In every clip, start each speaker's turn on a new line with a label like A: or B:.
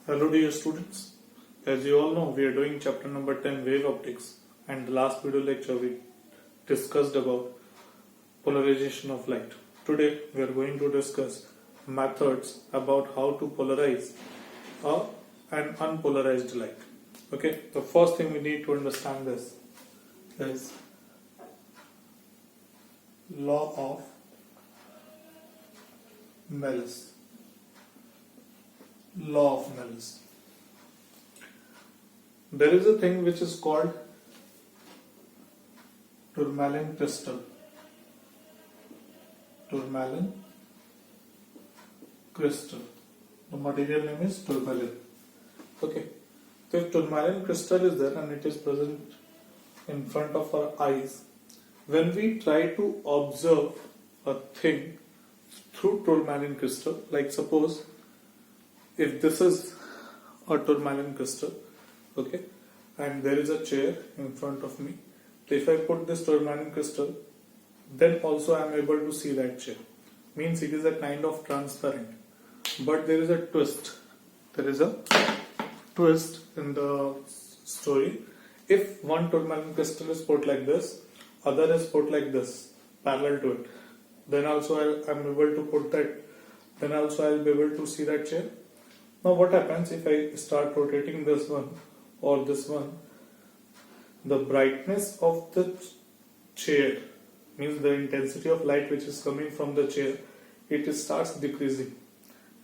A: Hello dear students, as you all know we are doing chapter number 10 wave optics, and the last video lecture we discussed about polarization of light. Today we are going to discuss methods about how to polarize an unpolarized light. Okay, the first thing we need to understand this is law of Mills. Law of Mills. There is a thing which is called tourmaline crystal. Tourmaline crystal. The material name is tourmaline. Okay. So if tourmaline crystal is there and it is present in front of our eyes, when we try to observe a thing through tourmaline crystal, like suppose if this is a tourmaline crystal, okay, and there is a chair in front of me, so if I put this tourmaline crystal, then also I am able to see that chair. Means it is a kind of transparent. But there is a twist. There is a twist in the story. If one tourmaline crystal is put like this, other is put like this, parallel to it, then also I am able to put that, then also I will be able to see that chair. Now what happens if I start rotating this one or this one? The brightness of the chair, means the intensity of light which is coming from the chair, it starts decreasing.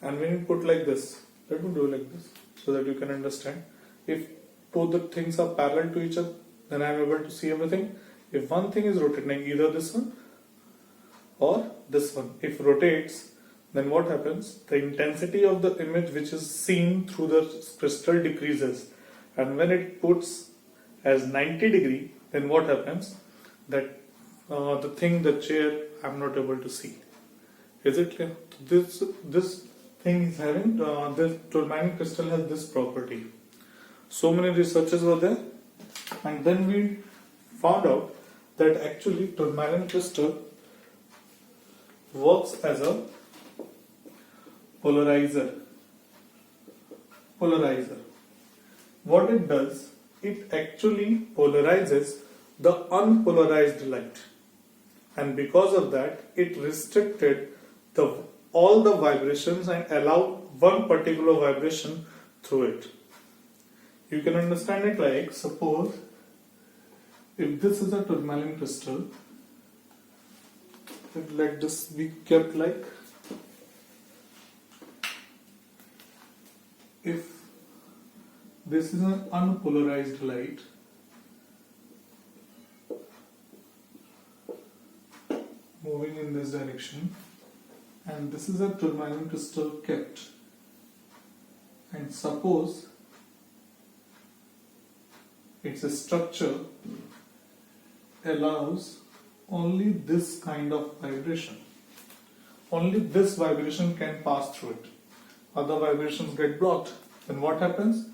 A: And when you put like this, let me do like this so that you can understand. If both the things are parallel to each other, then I am able to see everything. If one thing is rotating, either this one or this one, if rotates, then what happens? The intensity of the image which is seen through the crystal decreases, and when it puts as 90 degree, then what happens? That the chair, I'm not able to see. Is it clear? This thing is having this tourmaline crystal has this property. So many researchers were there, and then we found out that actually tourmaline crystal works as a polarizer. What it does, it actually polarizes the unpolarized light, and because of that it restricted all the vibrations and allowed one particular vibration through it. You can understand it like, suppose if this is a tourmaline crystal, let this be kept like, if this is an unpolarized light, moving in this direction, and this is a tourmaline crystal kept, and suppose its structure allows only this kind of vibration, only this vibration can pass through it, other vibrations get blocked. Then what happens?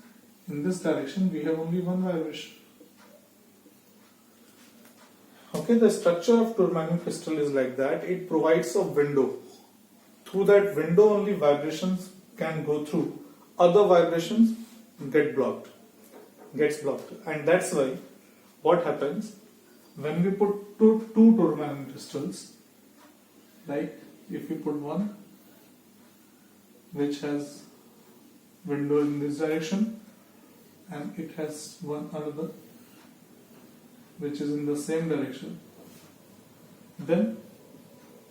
A: In this direction we have only one vibration. Okay, the structure of tourmaline crystal is like that. It provides a window. Through that window only vibrations can go through, other vibrations gets blocked. And that's why what happens when we put two tourmaline crystals, like if we put one which has window in this direction, and it has one another which is in the same direction, then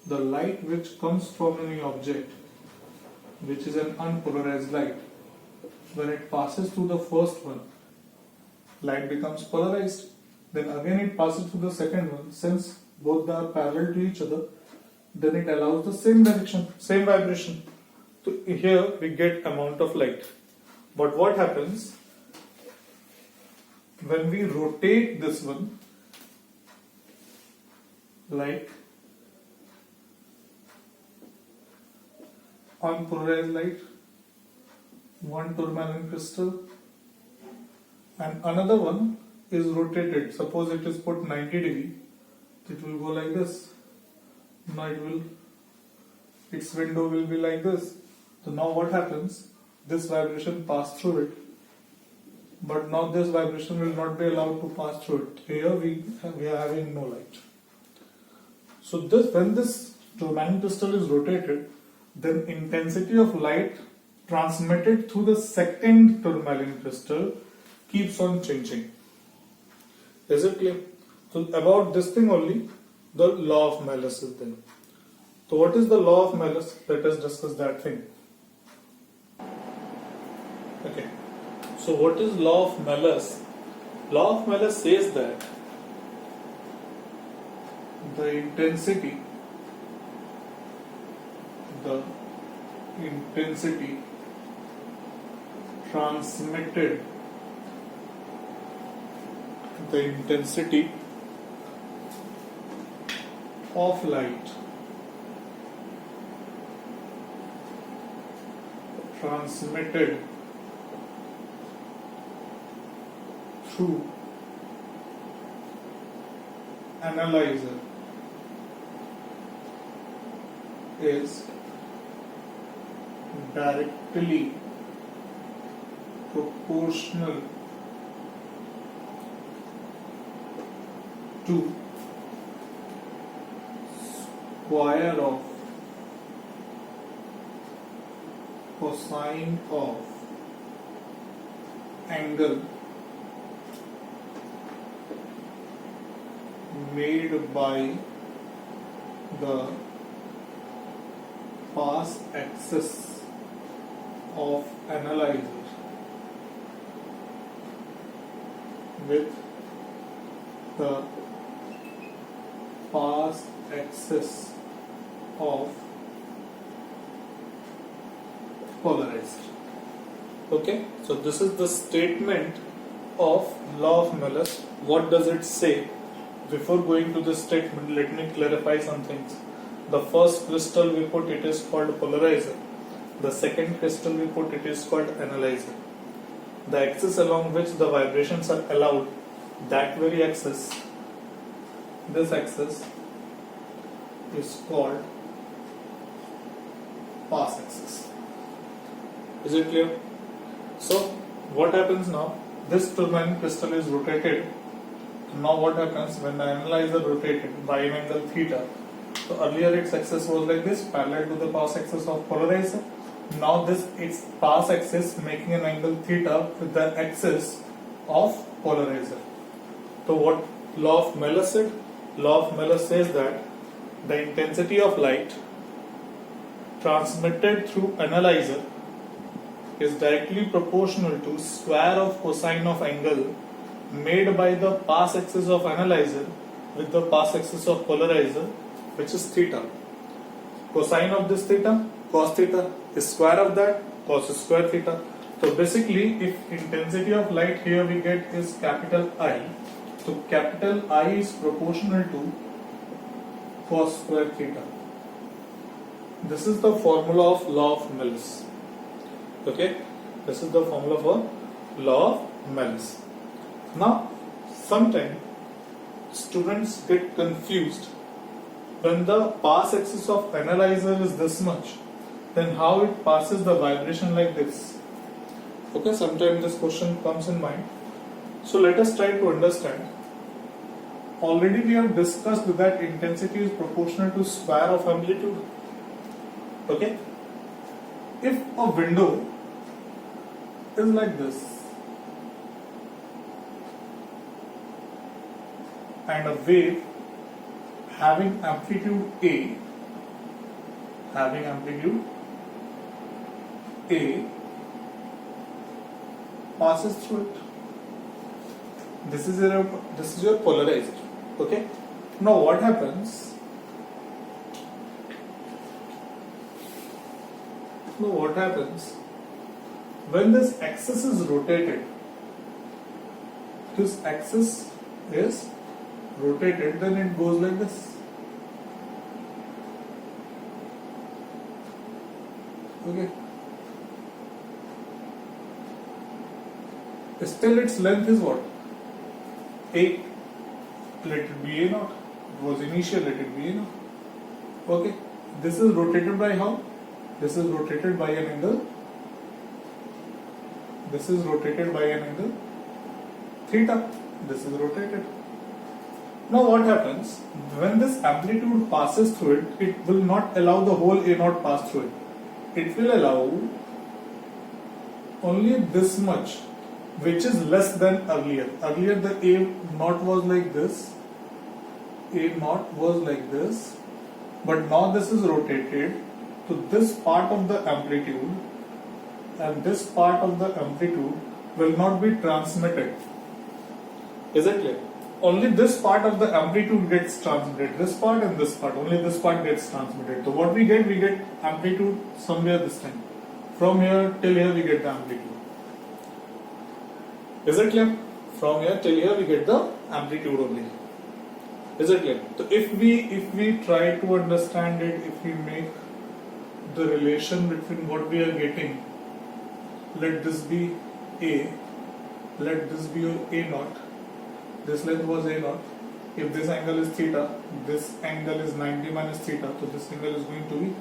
A: the light which comes from any object which is an unpolarized light, when it passes through the first one, light becomes polarized. Then again it passes through the second one. Since both are parallel to each other, then it allows the same direction, same vibration. So here we get amount of light. But what happens when we rotate this one, like unpolarized light, one tourmaline crystal, and another one is rotated. Suppose it is put 90 degree, it will go like this. Now its window will be like this. So now what happens? this vibration pass through it, but now this vibration will not be allowed to pass through it. Here we are having no light. So when this tourmaline crystal is rotated, then intensity of light transmitted through the second tourmaline crystal keeps on changing. Is it clear? So about this thing only, the law of Malus is there. So what is the law of Malus? Let us discuss that thing. Okay. So what is law of Malus? Law of Malus says that the intensity transmitted, the intensity of light transmitted through analyzer is directly proportional to square of cosine of angle made by the pass axis of analyzer with the pass axis of polarized. Okay, so this is the statement of law of Malus. What does it say? Before going to this statement, let me clarify some things. The first crystal we put, it is called polarizer. The second crystal we put, it is called analyzer. The axis along which the vibrations are allowed, that very axis, this axis is called pass axis. Is it clear? So what happens now? This tourmaline crystal is rotated. Now what happens when the analyzer rotated by an angle theta? So earlier its axis was like this, parallel to the pass axis of polarizer. Now this its pass axis making an angle theta with the axis of polarizer. So what law of Malus said? Law of Malus says that the intensity of light transmitted through analyzer is directly proportional to square of cosine of angle made by the pass axis of analyzer with the pass axis of polarizer, which is theta. Cosine of this theta, cos theta, is square of that, cos square theta. So basically, if intensity of light here we get is capital I, so capital I is proportional to cos square theta. This is the formula of law of Malus. Okay, this is the formula for law of Malus. Now, sometimes students get confused when the pass axis of analyzer is this much, then how it passes the vibration like this. Okay, sometimes this question comes in mind. So let us try to understand. Already we have discussed that intensity is proportional to square of amplitude. Okay, if a window is like this and a wave having amplitude A passes through it. This is your polarizer. Okay. Now what happens? When this axis is rotated? This axis is rotated, then it goes like this. Okay. Still its length is what? A. Let it be A naught. It was initial, let it be A naught. Okay. This is rotated by how? This is rotated by an angle This is rotated by an angle theta. This is rotated. Now what happens when this amplitude passes through it? It will not allow the whole A naught pass through it. It will allow only this much, which is less than earlier. Earlier the A naught was like this. A naught was like this. But now this is rotated to this part of the amplitude, and this part of the amplitude will not be transmitted. Is it clear? Only this part of the amplitude gets transmitted. This part and this part, only this part gets transmitted. So what we get amplitude somewhere this time. From here till here we get the amplitude. Is it clear? From here till here we get the amplitude only. Is it clear? So if we try to understand it, if we make the relation between what we are getting, let this be A, let this be A naught, this length was A naught. If this angle is theta, this angle is 90 minus theta, so this angle is going to be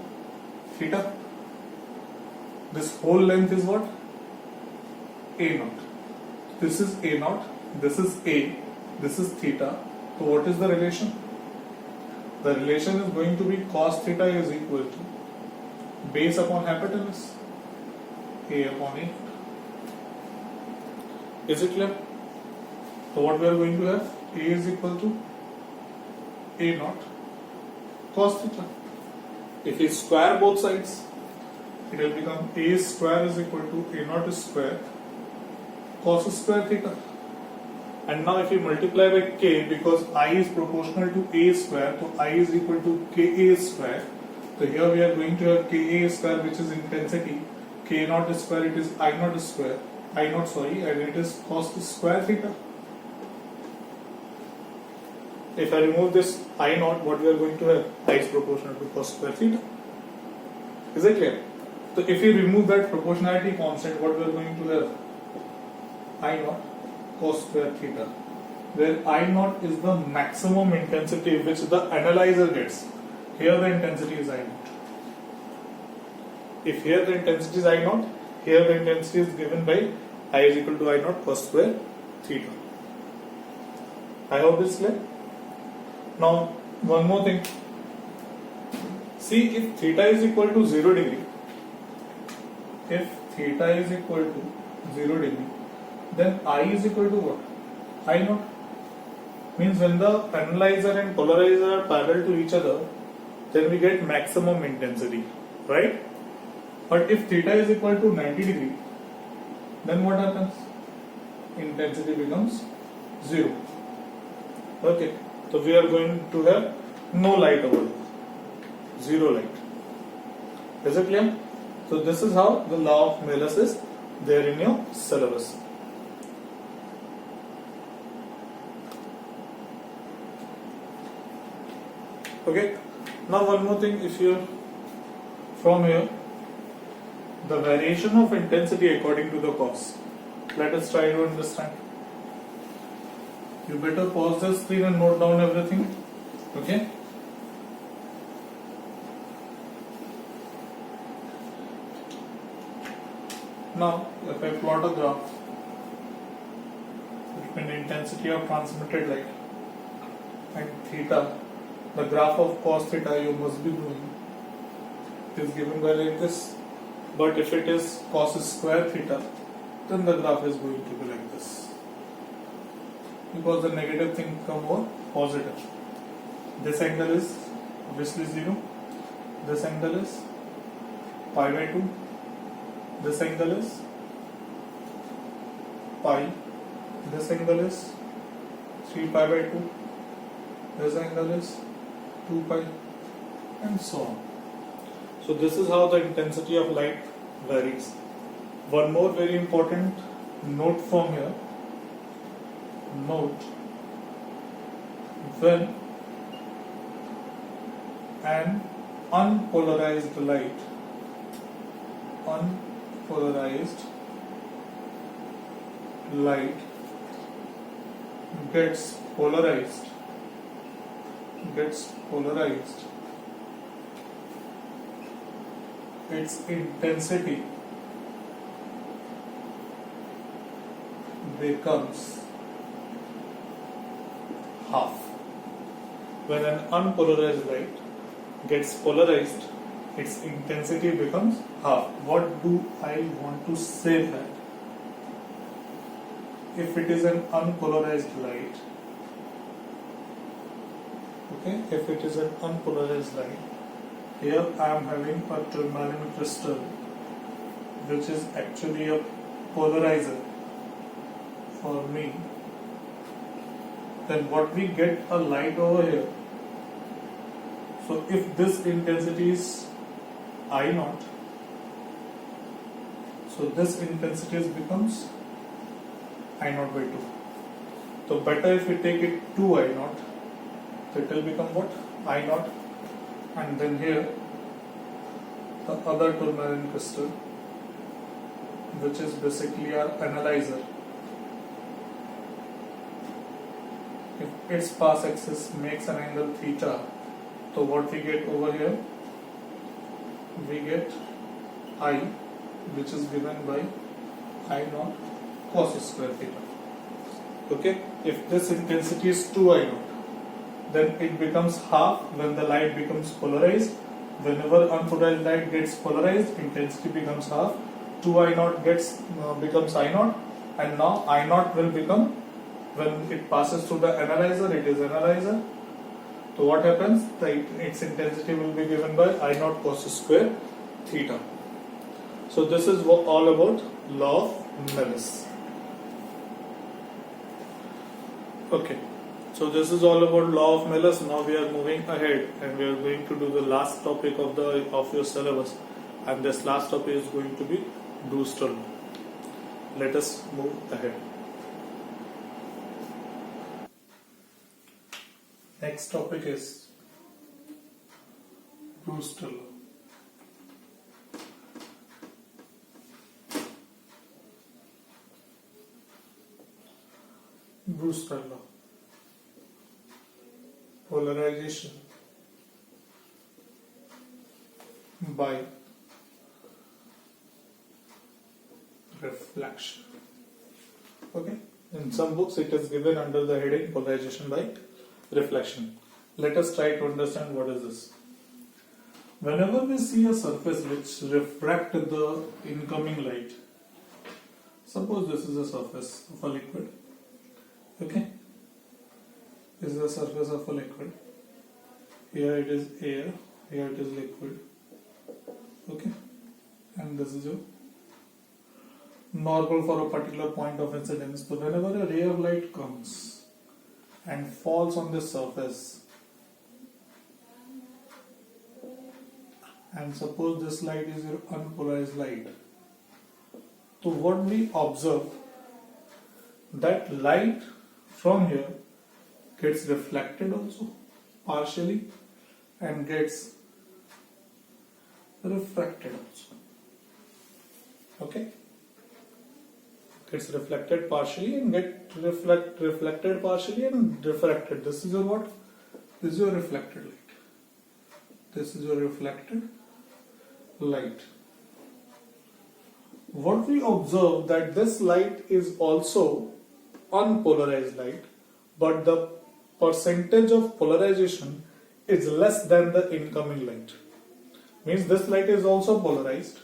A: theta. This whole length is what? A naught. This is A naught, this is A, this is theta. So what is the relation? The relation is going to be cos theta is equal to base upon hypotenuse, A upon A. Is it clear? So what we are going to have? A is equal to A naught cos theta. If we square both sides, it will become A square is equal to A naught square cos square theta. And now if we multiply by K, because I is proportional to A square, so I is equal to KA square. So here we are going to have KA square, which is intensity. K naught square, it is I naught square. I naught, sorry, and it is cos square theta. If I remove this I naught, what we are going to have? I is proportional to cos square theta. Is it clear? So if we remove that proportionality constant, what we are going to have? I naught cos square theta, where I naught is the maximum intensity which the analyzer gets. Here the intensity is I naught. If here the intensity is I naught, here the intensity is given by I is equal to I naught cos square theta. I hope this is clear. Now one more thing. See, if theta is equal to 0 degree, if theta is equal to 0 degree, then I is equal to what? I naught. Means when the analyzer and polarizer are parallel to each other, then we get maximum intensity, right? But if theta is equal to 90 degree, then what happens? Intensity becomes 0. Okay, so we are going to have no light over there. 0 light. Is it clear? So this is how the law of Malus is there in your syllabus. Okay, now one more thing, if you from here, the variation of intensity according to the cos. Let us try to understand. You better pause the screen and note down everything. Okay. Now, if I plot a graph between intensity of transmitted light and theta, the graph of cos theta you must be doing is given by like this. But if it is cos square theta, then the graph is going to be like this. Because the negative thing come over positive. This angle is obviously 0. This angle is pi by 2. This angle is pi. This angle is 3 pi by 2. This angle is 2 pi, and so on. So this is how the intensity of light varies. One more very important note from here. Note, when an unpolarized light gets polarized, its intensity becomes half. When an unpolarized light gets polarized, its intensity becomes half. What do I want to say that? If it is an unpolarized light, okay, if it is an unpolarized light, here I am having a tourmaline crystal which is actually a polarizer for me, then what we get a light over here. So if this intensity is I naught, so this intensity becomes I naught by 2. So better if we take it 2 I naught, so it will become what? I naught, and then here the other tourmaline crystal, which is basically our analyzer. If its path axis makes an angle theta, so what we get over here? We get I, which is given by I naught cos square theta. Okay, if this intensity is 2 I naught, then it becomes half when the light becomes polarized. Whenever unpolarized light gets polarized, intensity becomes half. 2 I naught becomes I naught, and now I naught will become, when it passes through the analyzer, it is analyzer. So what happens? Its intensity will be given by I naught cos square theta. So this is all about law of Millis. Okay, so this is all about law of Millis. Now we are moving ahead and we are going to do the last topic of your syllabus, and this last topic is going to be Brewster law. Let us move ahead. Next topic is Brewster law. Brewster law. Polarization by reflection. Okay, in some books it is given under the heading polarization by reflection. Let us try to understand what is this. Whenever we see a surface which refracts the incoming light, suppose this is a surface of a liquid. Okay, this is the surface of a liquid. Here it is air, here it is liquid. Okay, and this is your normal for a particular point of incidence. So whenever a ray of light comes and falls on this surface, and suppose this light is your unpolarized light, so what we observe, that light from here gets reflected also partially and gets refracted also. Okay, gets reflected partially and reflected partially and refracted. This is your what? This is your reflected light. This is your reflected light. What we observe, that this light is also unpolarized light, but the percentage of polarization is less than the incoming light. Means this light is also polarized,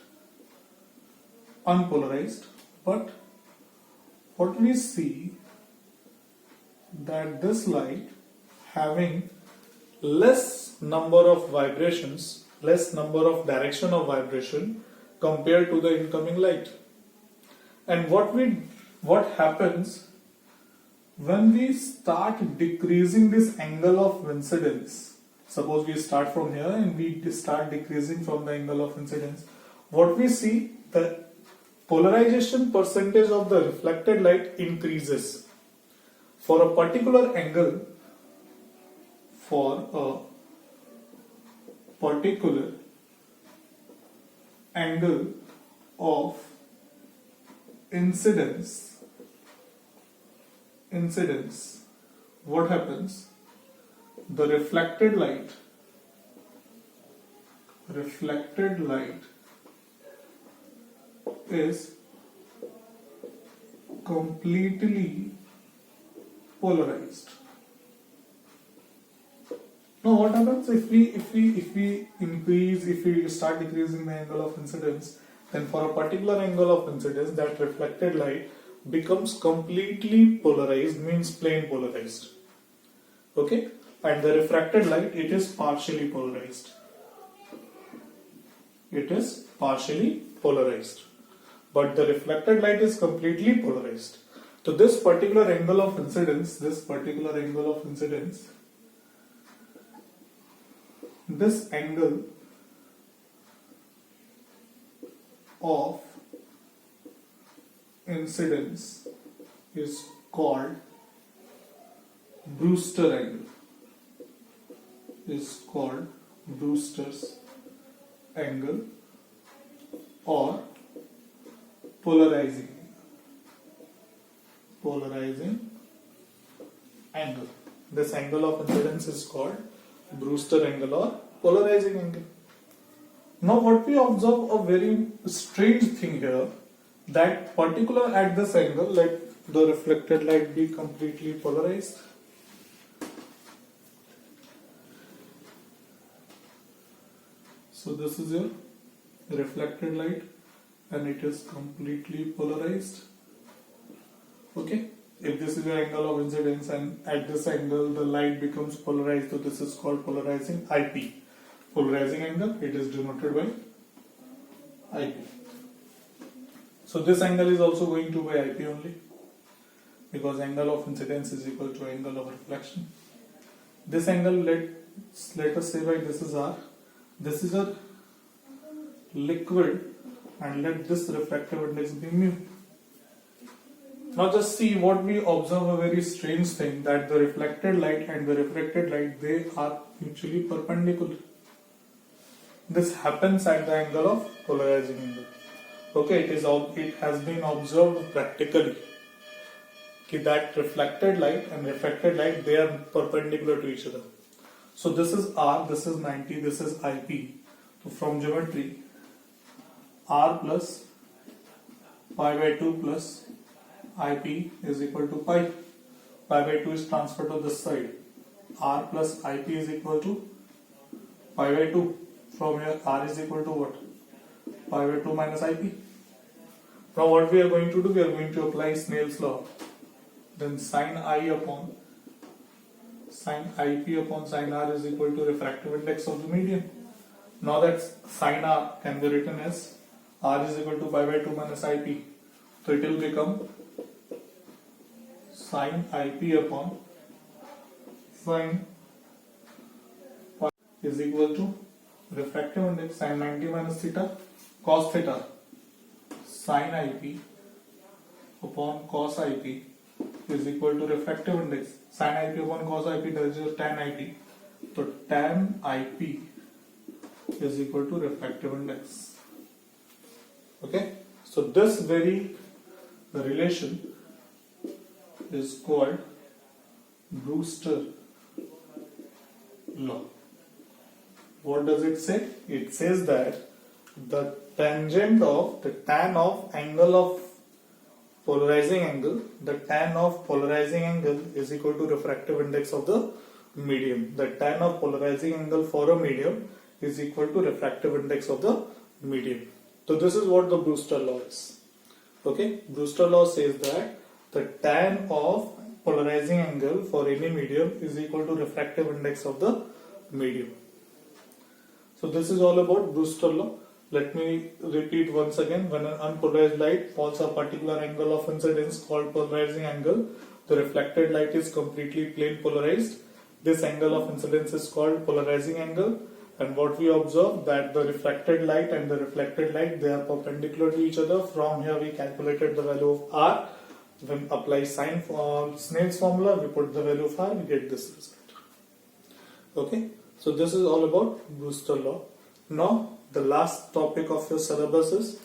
A: unpolarized, but what we see, that this light having less number of vibrations, less number of direction of vibration compared to the incoming light. And what happens when we start decreasing this angle of incidence? Suppose we start from here and we start decreasing from the angle of incidence. What we see, the polarization percentage of the reflected light increases. For a particular angle, of incidence, what happens? The reflected light is completely polarized. Now what happens if we increase, if we start decreasing the angle of incidence, then for a particular angle of incidence that reflected light becomes completely polarized, means plane polarized. Okay, and the refracted light, it is partially polarized. It is partially polarized, but the reflected light is completely polarized. So this particular angle of incidence, this angle of incidence is called Brewster angle. Is called Brewster's angle or polarizing angle. This angle of incidence is called Brewster angle or polarizing angle. Now what we observe a very strange thing here, that particular at this angle, let the reflected light be completely polarized. So this is your reflected light and it is completely polarized. Okay, if this is your angle of incidence and at this angle the light becomes polarized, so this is called polarizing IP. Polarizing angle, it is denoted by IP. So this angle is also going to be IP only, because angle of incidence is equal to angle of reflection. This angle, let us say by this is R. This is a liquid and let this refractive index be mu. Now just see what we observe, a very strange thing, that the reflected light and the refracted light, they are mutually perpendicular. This happens at the angle of polarizing angle. Okay, it has been observed practically that reflected light and refracted light, they are perpendicular to each other. So this is R, this is 90, this is IP. So from geometry, R plus pi by 2 plus IP is equal to pi. Pi by 2 is transferred to this side. R plus IP is equal to pi by 2. From here R is equal to what? Pi by 2 minus IP. Now what we are going to do, we are going to apply Snell's law. Then sin IP upon sin R is equal to refractive index of the medium. Now that sin R can be written as R is equal to pi by 2 minus IP. So it will become sin IP upon sin pi is equal to refractive index sin 90 minus theta cos theta sin IP upon cos IP is equal to refractive index. Sin IP upon cos IP, that is your tan IP. So tan IP is equal to refractive index. Okay, so this very relation is called Brewster law. What does it say? It says that the tangent of the tan of angle of polarizing angle, the tan of polarizing angle is equal to refractive index of the medium. The tan of polarizing angle for a medium is equal to refractive index of the medium. So this is what the Brewster law is. Okay, Brewster law says that the tan of polarizing angle for any medium is equal to refractive index of the medium. So this is all about Brewster law. Let me repeat once again. When an unpolarized light falls a particular angle of incidence called polarizing angle, the reflected light is completely plane polarized. This angle of incidence is called polarizing angle. And what we observe, that the refracted light and the reflected light, they are perpendicular to each other. From here we calculated the value of R. When apply Snell's formula, we put the value of R, we get this result. Okay, so this is all about Brewster law. Now the last topic of your syllabus is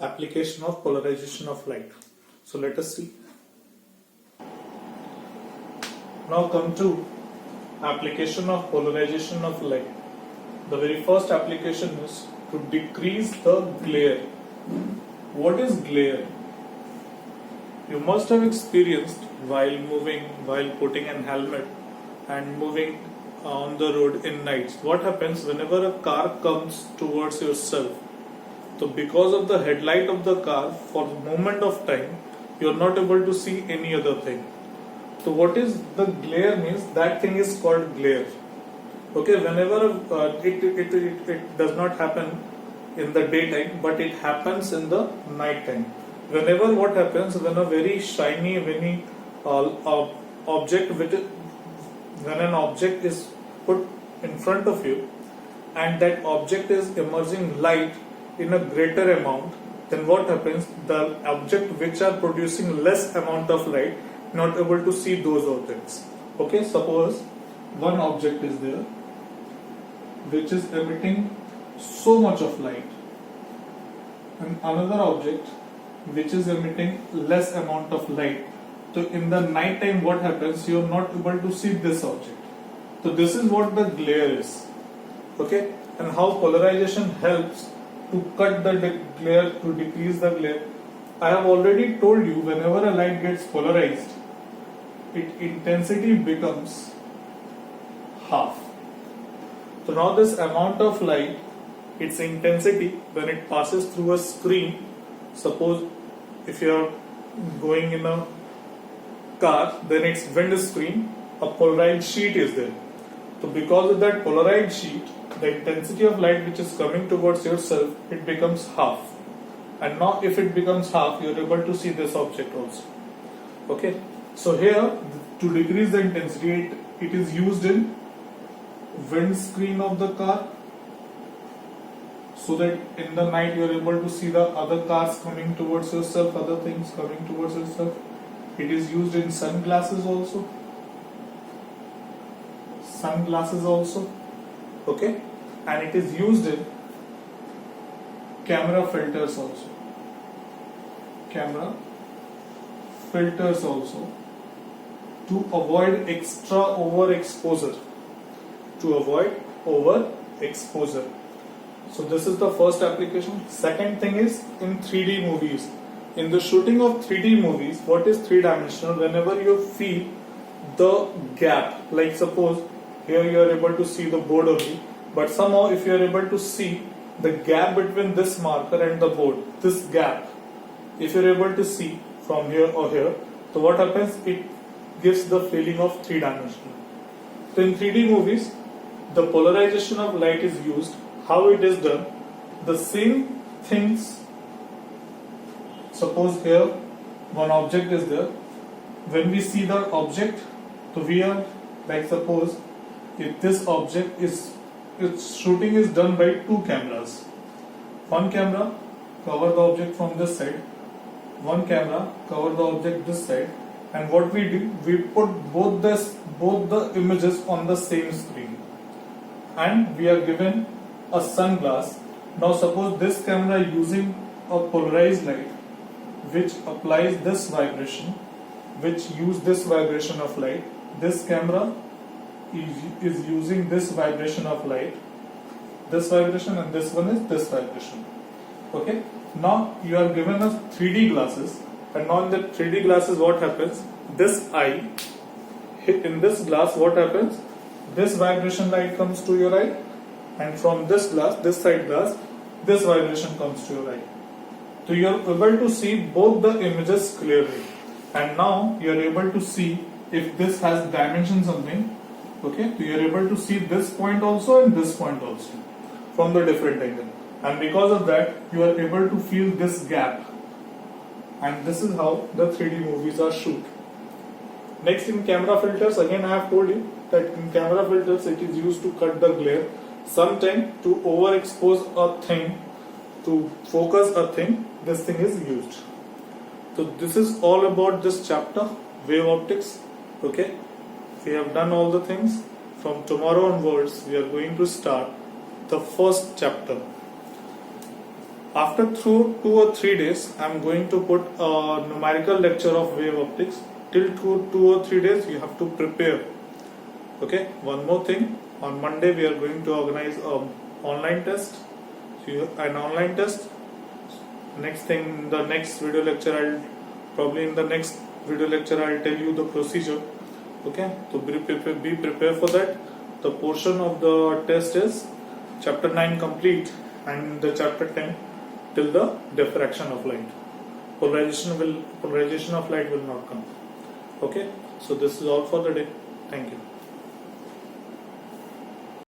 A: application of polarization of light. So let us see. Now come to application of polarization of light. The very first application is to decrease the glare. What is glare? You must have experienced while moving, while putting an helmet and moving on the road in nights. What happens whenever a car comes towards yourself? So because of the headlight of the car, for a moment of time, you are not able to see any other thing. So what is the glare means? That thing is called glare. Okay, whenever it does not happen in the daytime, but it happens in the night time. Whenever what happens when a very shiny, very object when an object is put in front of you, and that object is emerging light in a greater amount, then what happens? The object which are producing less amount of light not able to see those objects. Okay, suppose one object is there which is emitting so much of light, and another object which is emitting less amount of light. So in the night time what happens? You are not able to see this object. So this is what the glare is. Okay, and how polarization helps to cut the glare, to decrease the glare. I have already told you, whenever a light gets polarized, its intensity becomes half. So now this amount of light, its intensity when it passes through a screen, suppose if you are going in a car, then its windscreen, a polarized sheet is there. So because of that polarized sheet, the intensity of light which is coming towards yourself, it becomes half. And now if it becomes half, you are able to see this object also. Okay, so here to decrease the intensity, it is used in windscreen of the car, so that in the night you are able to see the other cars coming towards yourself, other things coming towards yourself. It is used in sunglasses also. Okay, and it is used in camera filters also. To avoid extra overexposure. So this is the first application. Second thing is in 3D movies. In the shooting of 3D movies, what is three-dimensional? Whenever you feel the gap, like suppose here you are able to see the board only, but somehow if you are able to see the gap between this marker and the board, this gap, if you are able to see from here or here, so what happens? It gives the feeling of three-dimensional. So in 3D movies, the polarization of light is used. How it is done? The same things. Suppose here one object is there. When we see the object, so we are like, suppose if this object is, its shooting is done by two cameras. One camera cover the object from this side, one camera cover the object this side, and what we do, we put both the images on the same screen, and we are given a sunglass. Now suppose this camera using a polarized light which applies this vibration, which use this vibration of light. This camera is using this vibration of light, this vibration, and this one is this vibration. Okay, now you are given a 3D glasses, and now in the 3D glasses what happens? This eye, in this glass what happens? This vibration light comes to your eye, and from this glass, this side glass, this vibration comes to your eye. So you are able to see both the images clearly, and now you are able to see if this has dimension something. Okay, so you are able to see this point also and this point also from the different angle, and because of that you are able to feel this gap, and this is how the 3D movies are shoot. Next, in camera filters, again I have told you that in camera filters it is used to cut the glare. Sometimes to overexpose a thing, to focus a thing, this thing is used. So this is all about this chapter, wave optics. Okay, we have done all the things. From tomorrow onwards we are going to start the first chapter. After 2 or 3 days I am going to put a numerical lecture of wave optics. Till 2 or 3 days you have to prepare. Okay, one more thing, on Monday we are going to organize an online test. So an online test. Next thing, the next video lecture Probably in the next video lecture I'll tell you the procedure. Okay, so be prepared for that. The portion of the test is chapter 9 complete and the chapter 10 till the diffraction of light. Polarization of light will not come. Okay, so this is all for the day. Thank you.